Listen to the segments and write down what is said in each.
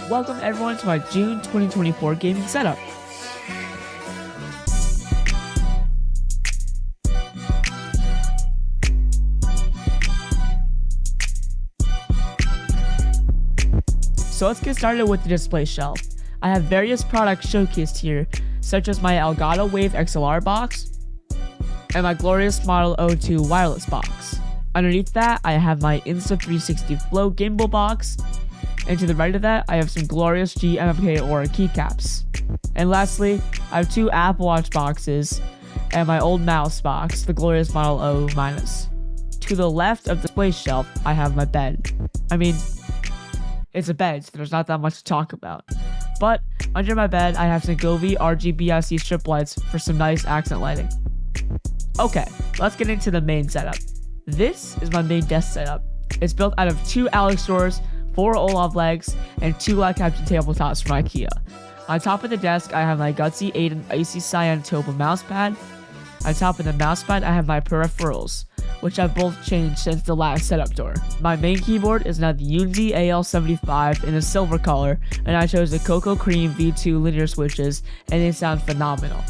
Welcome everyone to my June 2024 gaming setup. So let's get started with the display shelf. I have various products showcased here, such as my Elgato Wave XLR box and my Glorious Model O2 wireless box. Underneath that, I have my Insta360 Flow gimbal box, and to the right of that, I have some Glorious G MFK Aura keycaps. And lastly, I have two Apple Watch boxes and my old mouse box, the Glorious Model O-. To the left of the display shelf, I have my bed. It's a bed, so there's not that much to talk about. But under my bed, I have some Govee RGB IC strip lights for some nice accent lighting. Okay, let's get into the main setup. This is my main desk setup. It's built out of 2 Alex drawers, 4 Olaf legs, and 2 light captain tabletops from IKEA. On top of the desk, I have my Gutsy Aiden Icy Cyan Toba mousepad. On top of the mousepad, I have my Peripherals, which I've both changed since the last setup tour. My main keyboard is now the Unzi AL75 in a silver color, and I chose the Cocoa Cream V2 linear switches, and they sound phenomenal.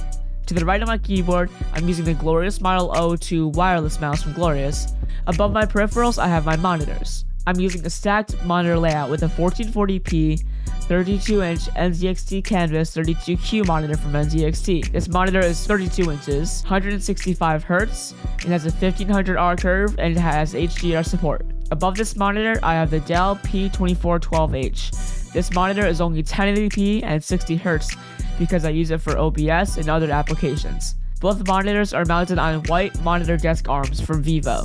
To the right of my keyboard, I'm using the Glorious Model O2 wireless mouse from Glorious. Above my peripherals, I have my monitors. I'm using a stacked monitor layout with a 1440p 32-inch NZXT Canvas 32Q monitor from NZXT. This monitor is 32 inches, 165 Hz, it has a 1500R curve, and it has HDR support. Above this monitor, I have the Dell P2412H. This monitor is only 1080p and 60 Hz because I use it for OBS and other applications. Both monitors are mounted on white monitor desk arms from Vivo.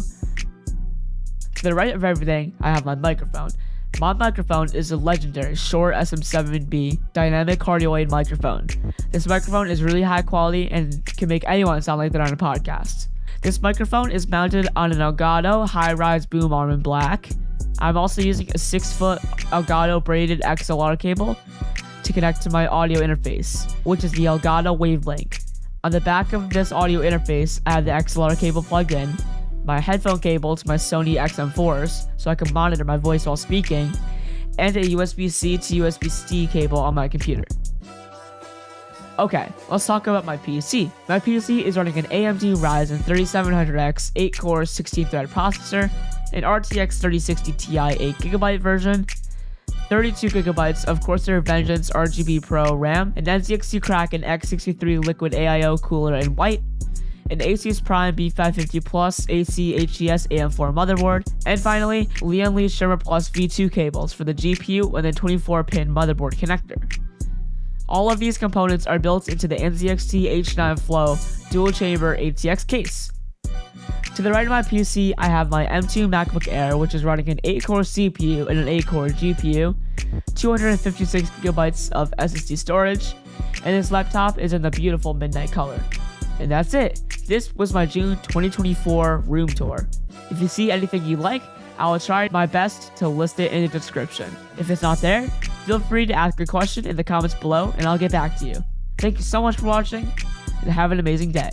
To the right of everything, I have my microphone. My microphone is a legendary Shure SM7B dynamic cardioid microphone. This microphone is really high quality and can make anyone sound like they're on a podcast. This microphone is mounted on an Elgato high-rise boom arm in black. I'm also using a 6-foot Elgato braided XLR cable to connect to my audio interface, which is the Elgato Wavelink. On the back of this audio interface, I have the XLR cable plugged in, my headphone cable to my Sony XM4s so I can monitor my voice while speaking, and a USB-C to USB-C cable on my computer. Okay, let's talk about my PC. My PC is running an AMD Ryzen 3700X 8-core 16-thread processor, an RTX 3060 Ti 8GB version, 32GB of Corsair Vengeance RGB Pro RAM, an NZXT Kraken X63 Liquid AIO cooler in white, an Asus Prime B550 Plus AC HES AM4 motherboard, and finally, Lian Li Sherma Plus V2 cables for the GPU and the 24-pin motherboard connector. All of these components are built into the NZXT H9 Flow dual-chamber ATX case. To the right of my PC, I have my M2 MacBook Air, which is running an 8-core CPU and an 8-core GPU, 256GB of SSD storage, and this laptop is in the beautiful midnight color. And that's it. This was my June 2024 room tour. If you see anything you like, I will try my best to list it in the description. If it's not there, feel free to ask a question in the comments below and I'll get back to you. Thank you so much for watching and have an amazing day.